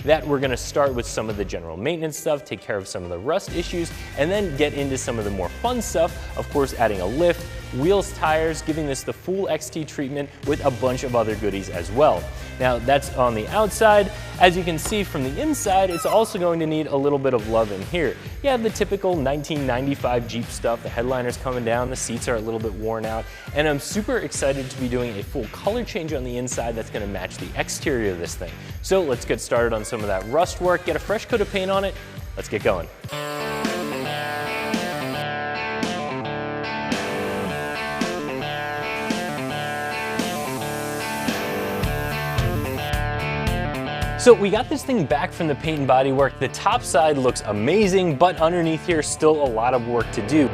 that we're gonna start with some of the general maintenance stuff, take care of some of the rust issues, and then get into some of the more fun stuff, of course adding a lift, wheels, tires, giving this the full XT treatment with a bunch of other goodies as well. Now that's on the outside. As you can see from the inside, it's also going to need a little bit of love in here. You have the typical 1995 Jeep stuff, the headliner's coming down, the seats are a little bit worn out, and I'm super excited to be doing a full color change on the inside that's gonna match the exterior of this thing. So let's get started on some of that rust work, get a fresh coat of paint on it, let's get going. So we got this thing back from the paint and body work. The top side looks amazing, but underneath here, still a lot of work to do.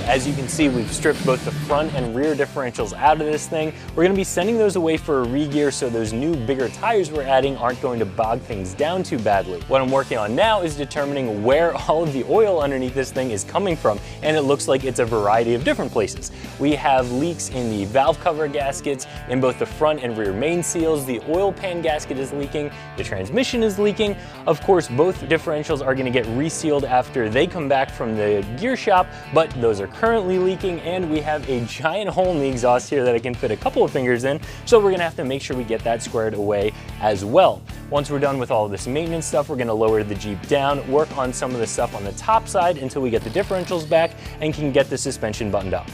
As you can see, we've stripped both the front and rear differentials out of this thing. We're gonna be sending those away for a re-gear so those new bigger tires we're adding aren't going to bog things down too badly. What I'm working on now is determining where all of the oil underneath this thing is coming from, and it looks like it's a variety of different places. We have leaks in the valve cover gaskets, in both the front and rear main seals, the oil pan gasket is leaking, the transmission is leaking. Of course, both differentials are gonna get resealed after they come back from the gear shop, but those are currently leaking, and we have a giant hole in the exhaust here that I can fit a couple of fingers in, so we're gonna have to make sure we get that squared away as well. Once we're done with all of this maintenance stuff, we're gonna lower the Jeep down, work on some of the stuff on the top side until we get the differentials back and can get the suspension buttoned up.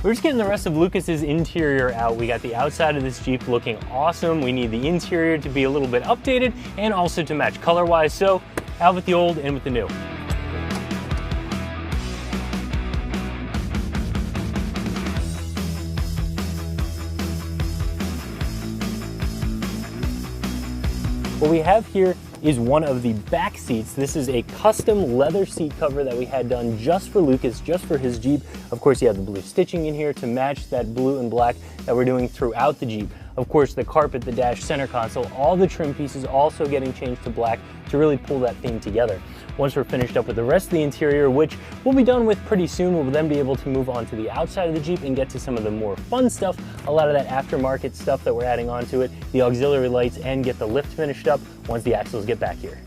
We're just getting the rest of Lucas's interior out. We got the outside of this Jeep looking awesome. We need the interior to be a little bit updated and also to match color-wise, so out with the old, in with the new. What we have here is one of the back seats. This is a custom leather seat cover that we had done just for Lucas, just for his Jeep. Of course, you have the blue stitching in here to match that blue and black that we're doing throughout the Jeep. Of course, the carpet, the dash, center console, all the trim pieces also getting changed to black to really pull that theme together. Once we're finished up with the rest of the interior, which we'll be done with pretty soon, we'll then be able to move on to the outside of the Jeep and get to some of the more fun stuff, a lot of that aftermarket stuff that we're adding onto it, the auxiliary lights, and get the lift finished up once the axles get back here.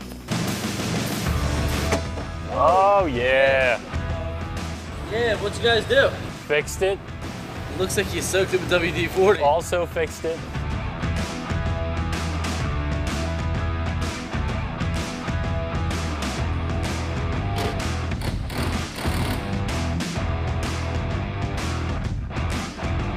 Oh yeah. Yeah, what'd you guys do? Fixed it. It looks like you soaked it with WD-40. Also fixed it.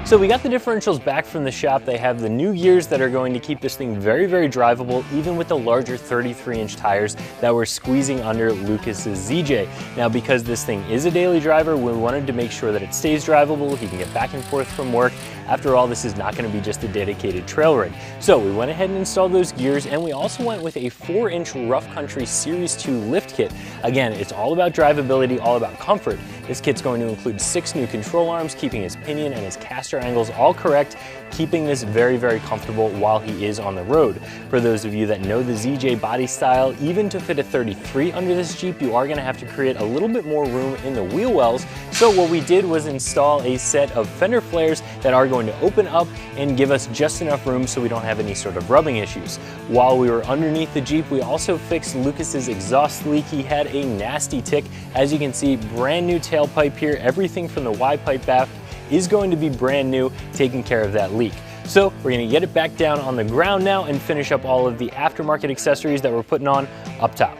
So we got the differentials back from the shop. They have the new gears that are going to keep this thing very, very drivable, even with the larger 33-inch tires that we're squeezing under Lucas's ZJ. Now, because this thing is a daily driver, we wanted to make sure that it stays drivable. He can get back and forth from work. After all, this is not going to be just a dedicated trail rig. So we went ahead and installed those gears, and we also went with a 4-inch Rough Country Series 2 lift kit. Again, it's all about drivability, all about comfort. This kit's going to include 6 new control arms, keeping his pinion and his caster angles all correct, keeping this very, very comfortable while he is on the road. For those of you that know the ZJ body style, even to fit a 33 under this Jeep, you are going to have to create a little bit more room in the wheel wells. So what we did was install a set of fender flares that are going to open up and give us just enough room so we don't have any sort of rubbing issues. While we were underneath the Jeep, we also fixed Lucas's exhaust leak. He had a nasty tick. As you can see, brand new tailpipe here. Everything from the Y-pipe back is going to be brand new, taking care of that leak. So we're gonna get it back down on the ground now and finish up all of the aftermarket accessories that we're putting on up top.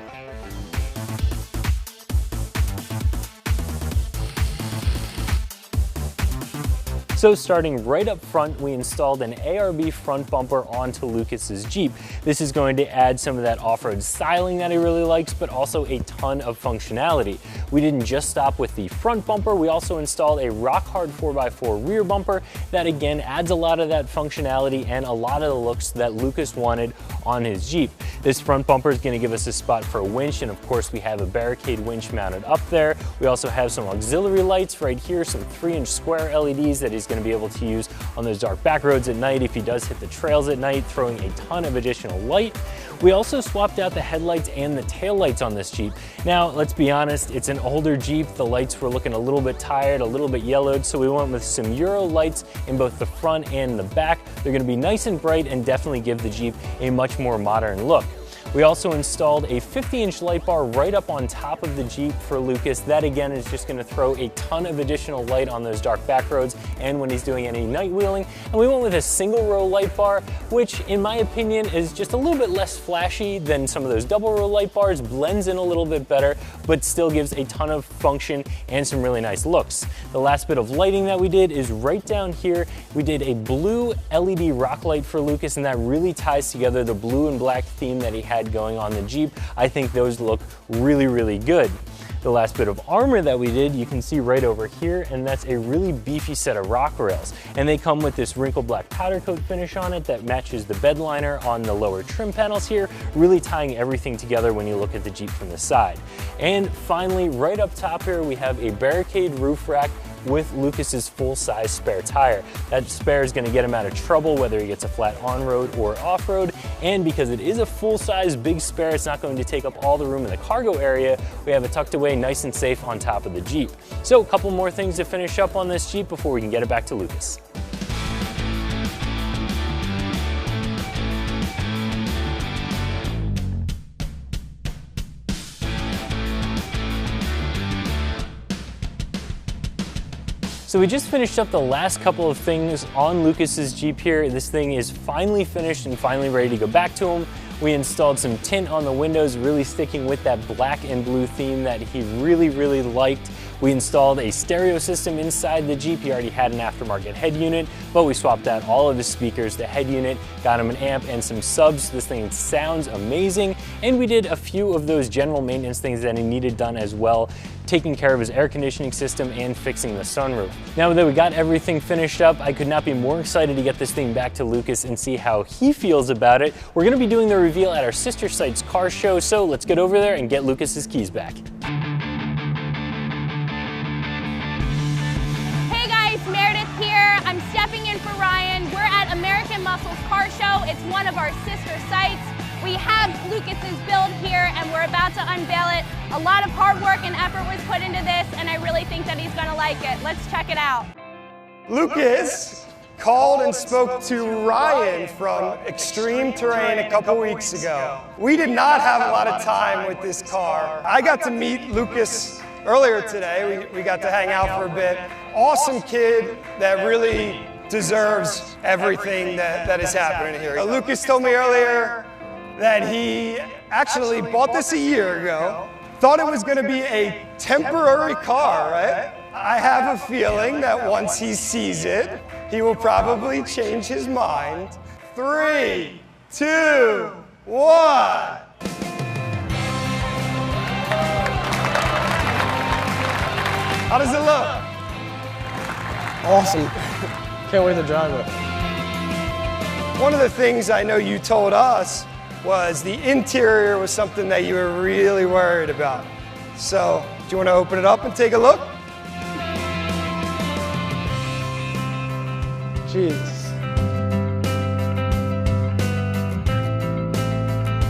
So starting right up front, we installed an ARB front bumper onto Lucas's Jeep. This is going to add some of that off-road styling that he really likes, but also a ton of functionality. We didn't just stop with the front bumper, we also installed a rock-hard 4x4 rear bumper that again adds a lot of that functionality and a lot of the looks that Lucas wanted on his Jeep. This front bumper is going to give us a spot for a winch, and of course we have a barricade winch mounted up there. We also have some auxiliary lights right here, some 3-inch square LEDs that he's he's going to be able to use on those dark back roads at night if he does hit the trails at night, throwing a ton of additional light. We also swapped out the headlights and the taillights on this Jeep. Now, let's be honest, it's an older Jeep. The lights were looking a little bit tired, a little bit yellowed, so we went with some Euro lights in both the front and the back. They're going to be nice and bright and definitely give the Jeep a much more modern look. We also installed a 50-inch light bar right up on top of the Jeep for Lucas. That again is just going to throw a ton of additional light on those dark back roads and when he's doing any night wheeling. And we went with a single row light bar, which in my opinion is just a little bit less flashy than some of those double row light bars, blends in a little bit better, but still gives a ton of function and some really nice looks. The last bit of lighting that we did is right down here. We did a blue LED rock light for Lucas, and that really ties together the blue and black theme that he had going on the Jeep. I think those look really, really good. The last bit of armor that we did, you can see right over here, and that's a really beefy set of rock rails. And they come with this wrinkled black powder coat finish on it that matches the bed liner on the lower trim panels here, really tying everything together when you look at the Jeep from the side. And finally, right up top here, we have a barricade roof rack with Lucas's full-size spare tire. That spare is going to get him out of trouble whether he gets a flat on-road or off-road, and because it is a full-size big spare, it's not going to take up all the room in the cargo area. We have it tucked away nice and safe on top of the Jeep. So a couple more things to finish up on this Jeep before we can get it back to Lucas. So we just finished up the last couple of things on Lucas's Jeep here. This thing is finally finished and finally ready to go back to him. We installed some tint on the windows, really sticking with that black and blue theme that he really, really liked. We installed a stereo system inside the Jeep. He already had an aftermarket head unit, but we swapped out all of his speakers, the head unit, got him an amp and some subs. This thing sounds amazing. And we did a few of those general maintenance things that he needed done as well, taking care of his air conditioning system and fixing the sunroof. Now that we got everything finished up, I could not be more excited to get this thing back to Lucas and see how he feels about it. We're gonna be doing the reveal at our sister site's car show, so let's get over there and get Lucas's keys back. Hey guys, Meredith here. I'm stepping in for Ryan. We're at American Muscle's car show. It's one of our sister sites. We have Lucas's build here and we're about to unveil it. A lot of hard work and effort was put into this and I really think that he's gonna like it. Let's check it out. Lucas called and spoke to Ryan from Extreme Terrain a couple weeks ago. We did not have a lot of time with this car. I got to meet Lucas earlier today. We got to hang out for a bit. Awesome kid that really deserves everything that is happening here. Lucas told me earlier that he actually bought this a year ago, thought it was going to be a temporary car, right? I have a feeling that once he sees it, he will probably change his mind. 3, 2, 1. How does it look? Awesome. Can't wait to drive it. One of the things I know you told us was the interior was something that you were really worried about. So, do you want to open it up and take a look? Jesus.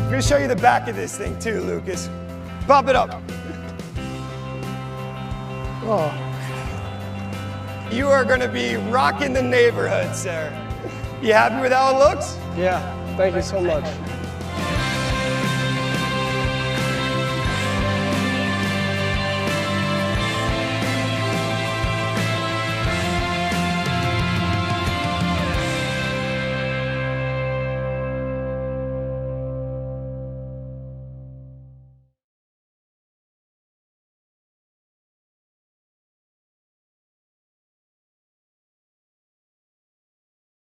I'm going to show you the back of this thing too, Lucas. Pop it up. Oh. You are going to be rocking the neighborhood, sir. You happy with how it looks? Yeah, thank you so much.